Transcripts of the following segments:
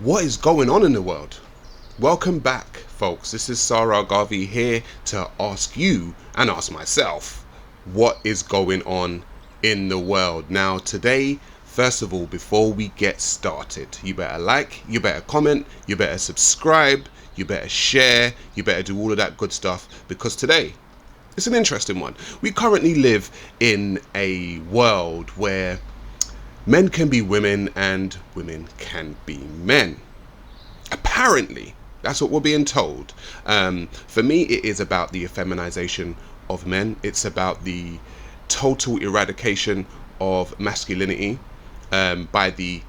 What is going on in the world? Welcome back, folks. This is Sarah Garvey here to ask you and ask myself, what is going on in the world? Now, today, first of all, before we get started, you better like, you better comment, you better subscribe, you better share, you better do all of that good stuff, because today, it's an interesting one. We currently live in a world where men can be women and women can be men. Apparently, that's what we're being told. For me, it is about the effeminization of men. It's about the total eradication of masculinity by the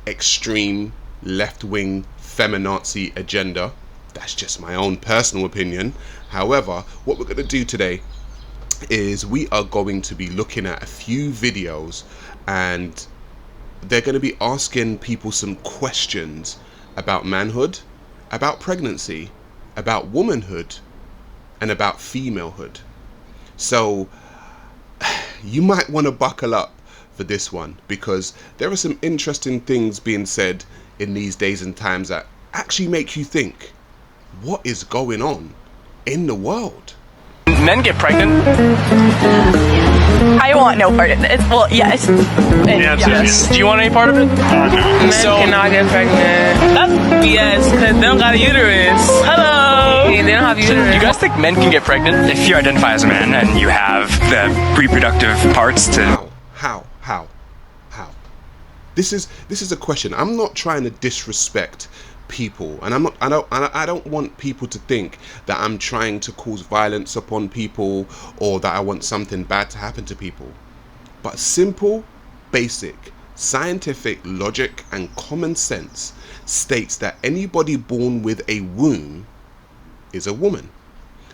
extreme left-wing feminazi agenda. That's just my own personal opinion. However, what we're going to do today is we are going to be looking at a few videos, and they're going to be asking people some questions about manhood, about pregnancy, about womanhood, and about femalehood. So you might want to buckle up for this one, because there are some interesting things being said in these days and times that actually make you think, what is going on in the world? Men get pregnant. I want no part of this. Well, yes. Yes. Do you want any part of it? Men cannot get pregnant. That's BS, because they don't got a uterus. Hello! They don't have uterus. Do you guys think men can get pregnant? If you identify as a man and you have the reproductive parts to... How? This is a question. I'm not trying to disrespect people, and I don't want people to think that I'm trying to cause violence upon people or that I want something bad to happen to people. But simple, basic, scientific logic and common sense states that anybody born with a womb is a woman.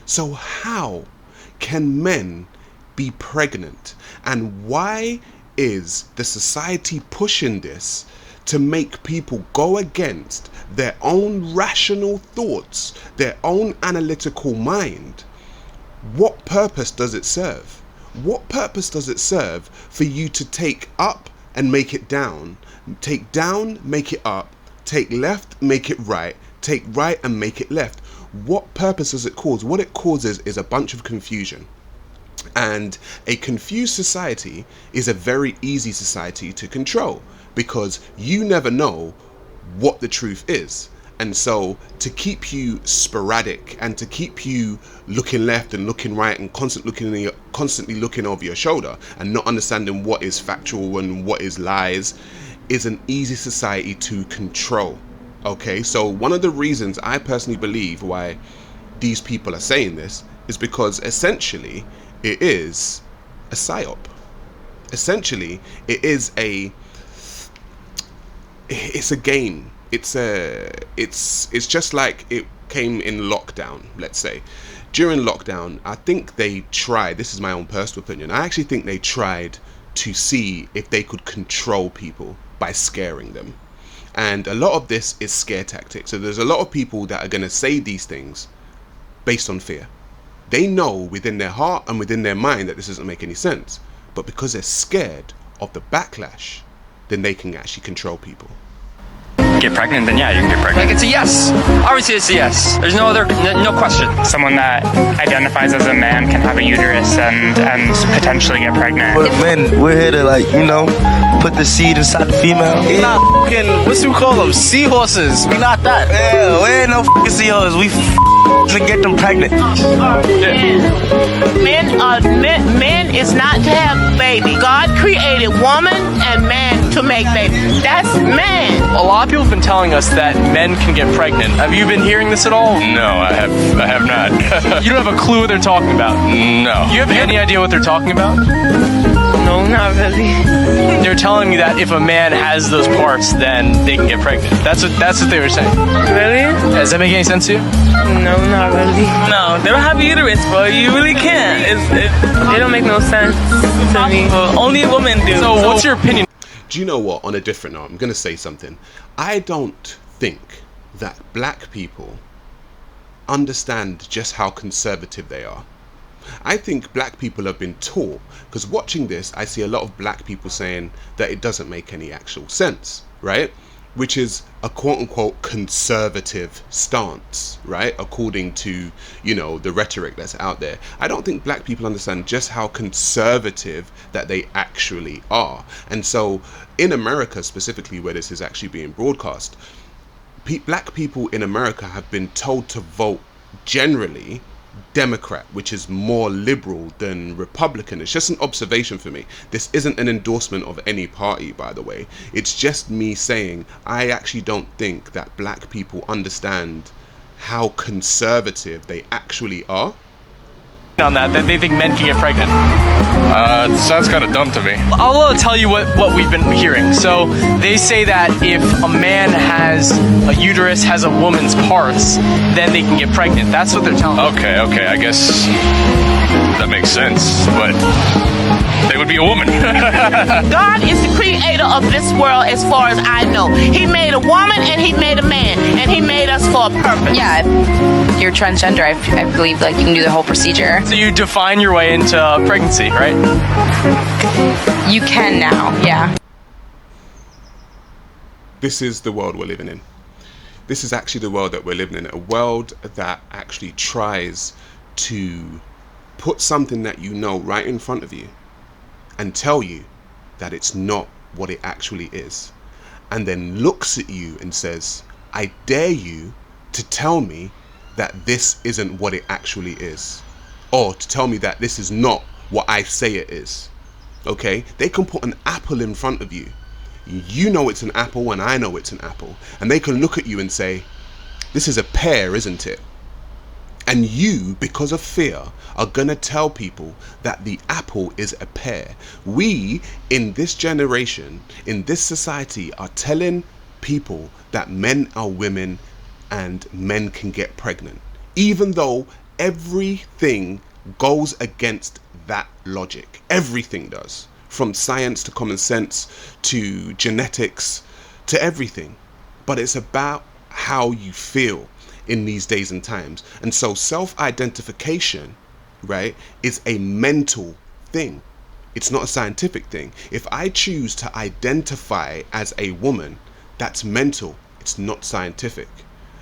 So how can men be pregnant? And why is the society pushing this to make people go against their own rational thoughts, their own analytical mind? What purpose does it serve? What purpose does it serve for you to take up and make it down, take down, make it up, take left, make it right, take right and make it left? What purpose does it cause? What it causes is a bunch of confusion. And a confused society is a very easy society to control, because you never know what the truth is. And so to keep you sporadic and to keep you looking left and looking right and constantly looking over your shoulder and not understanding what is factual and what is lies is an easy society to control. Okay, so one of the reasons I personally believe why these people are saying this is because essentially it is a psyop. Essentially, it's a game. It's just like it came in lockdown, let's say. During lockdown, I think they tried, this is my own personal opinion, I actually think they tried to see if they could control people by scaring them. And a lot of this is scare tactics. So there's a lot of people that are going to say these things based on fear. They know within their heart and within their mind that this doesn't make any sense. But because they're scared of the backlash, then they can actually control people. get pregnant, then yeah, you can get pregnant. Like, it's a yes. Obviously, it's a yes. There's no question. Someone that identifies as a man can have a uterus and potentially get pregnant. But men, we're here to put the seed inside the female. We're not fucking, what's we call them? Seahorses. We not that. Yeah, we ain't no fucking seahorses. We to get them pregnant. Men is not to have baby. God created woman and man to make baby. That's man. A lot of people have been telling us that men can get pregnant. Have you been hearing this at all? No, I have not. You don't have a clue what they're talking about? No. You have any idea what they're talking about? No, not really. They're telling me that if a man has those parts, then they can get pregnant. That's what they were saying. Really? Does that make any sense to you? No, not really. No, they don't have a uterus, bro. You really can't. It don't make no sense to me. Only women do. So what's your opinion? Do you know what? On a different note, I'm going to say something. I don't think that black people understand just how conservative they are. I think black people have been taught, because watching this, I see a lot of black people saying that it doesn't make any actual sense, right? which is a quote-unquote conservative stance, right? According to, you know, the rhetoric that's out there. I don't think black people understand just how conservative that they actually are. And so in America specifically, where this is actually being broadcast, black people in America have been told to vote generally Democrat, which is more liberal than Republican. It's just an observation for me. This isn't an endorsement of any party, by the way. It's just me saying I actually don't think that black people understand how conservative they actually are. On that they think men can get pregnant. Sounds kind of dumb to me. I'll tell you what we've been hearing. So they say that if a man has a uterus, has a woman's parts, then they can get pregnant. That's what they're telling me. Okay, I guess that makes sense, but they would be a woman. God is the creator of this world as far as I know. He made a woman and he made a man, and he made us for a purpose. Yeah, if you're transgender, I believe like you can do the whole procedure. So you define your way into pregnancy, right? You can now, yeah. This is the world we're living in. This is actually the world that we're living in. A world that actually tries to put something that you know right in front of you and tell you that it's not what it actually is. And then looks at you and says, I dare you to tell me that this isn't what it actually is. Or to tell me that this is not what I say it is. Okay? They can put an apple in front of you. You know it's an apple and I know it's an apple. And they can look at you and say, this is a pear, isn't it? And you, because of fear, are going to tell people that the apple is a pear. We, in this generation, in this society, are telling people that men are women and men can get pregnant. Even though everything goes against that logic. Everything does. From science to common sense to genetics to everything. But it's about how you feel in these days and times. And so self-identification, right, is a mental thing. It's not a scientific thing. If I choose to identify as a woman, that's mental. It's not scientific.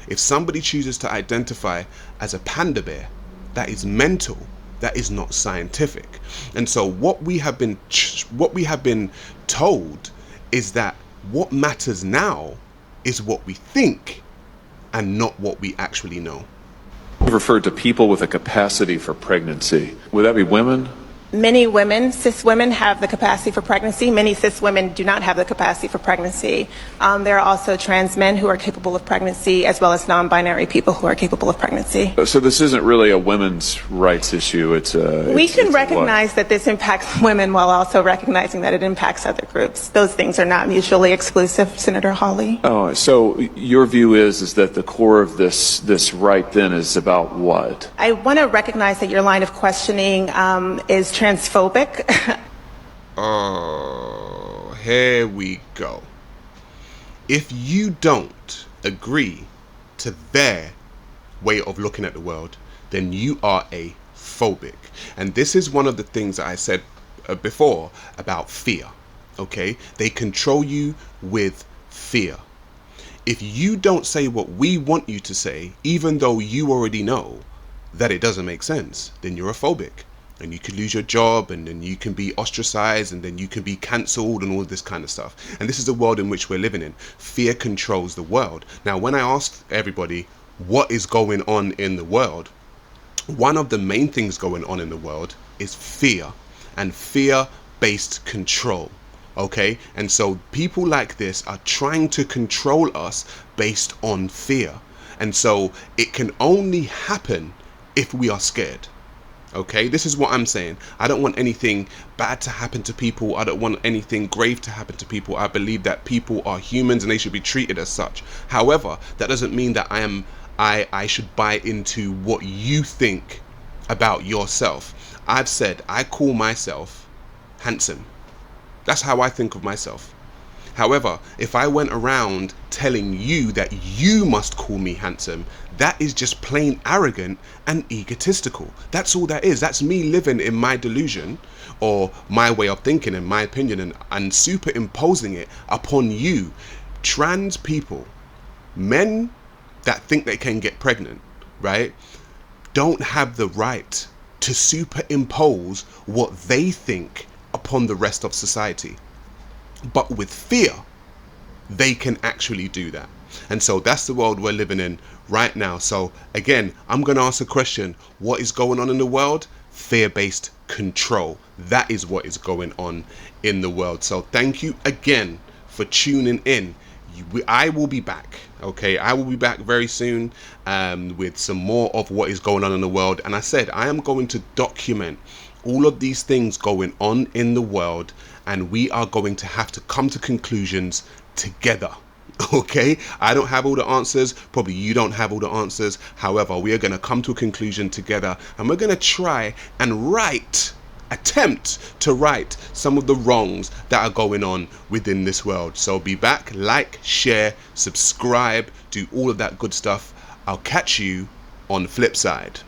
If somebody chooses to identify as a panda bear, that is mental. That is not scientific. And so what we have been told is that what matters now is what we think and not what we actually know. Referred to people with a capacity for pregnancy. Would that be women? Many women, cis women, have the capacity for pregnancy. Many cis women do not have the capacity for pregnancy. There are also trans men who are capable of pregnancy, as well as non-binary people who are capable of pregnancy. So this isn't really a women's rights issue. We can recognize that this impacts women while also recognizing that it impacts other groups. Those things are not mutually exclusive, Senator Hawley. Oh, so your view is that the core of this right then is about what? I want to recognize that your line of questioning is transphobic. Oh, here we go. If you don't agree to their way of looking at the world, then you are a phobic. And this is one of the things that I said before about fear. Okay? They control you with fear. If you don't say what we want you to say, even though you already know that it doesn't make sense, then you're a phobic. And you could lose your job, and then you can be ostracized, and then you can be cancelled, and all this kind of stuff. And this is the world in which we're living in. Fear controls the world. Now, when I asked everybody what is going on in the world, one of the main things going on in the world is fear, and fear-based control. Okay? And so people like this are trying to control us based on fear. And so it can only happen if we are scared. Okay, this is what I'm saying. I don't want anything bad to happen to people. I don't want anything grave to happen to people. I believe that people are humans and they should be treated as such. However, that doesn't mean that I should buy into what you think about yourself. I've said I call myself handsome. That's how I think of myself. However, if I went around telling you that you must call me handsome, that is just plain arrogant and egotistical. That's all that is. That's me living in my delusion or my way of thinking, in my opinion, and superimposing it upon you, trans people, men that think they can get pregnant, right, don't have the right to superimpose what they think upon the rest of society. But with fear, they can actually do that. And so that's the world we're living in right now. So again, I'm going to ask a question. What is going on in the world? Fear-based control. That is what is going on in the world. So thank you again for tuning in. I will be back. Okay, I will be back very soon with some more of what is going on in the world. And I said I am going to document all of these things going on in the world, and we are going to have to come to conclusions together. Okay, I don't have all the answers, probably you don't have all the answers. However, we are going to come to a conclusion together, and we're going to try and attempt to right some of the wrongs that are going on within this world. So be back, like, share, subscribe, do all of that good stuff. I'll catch you on the flip side.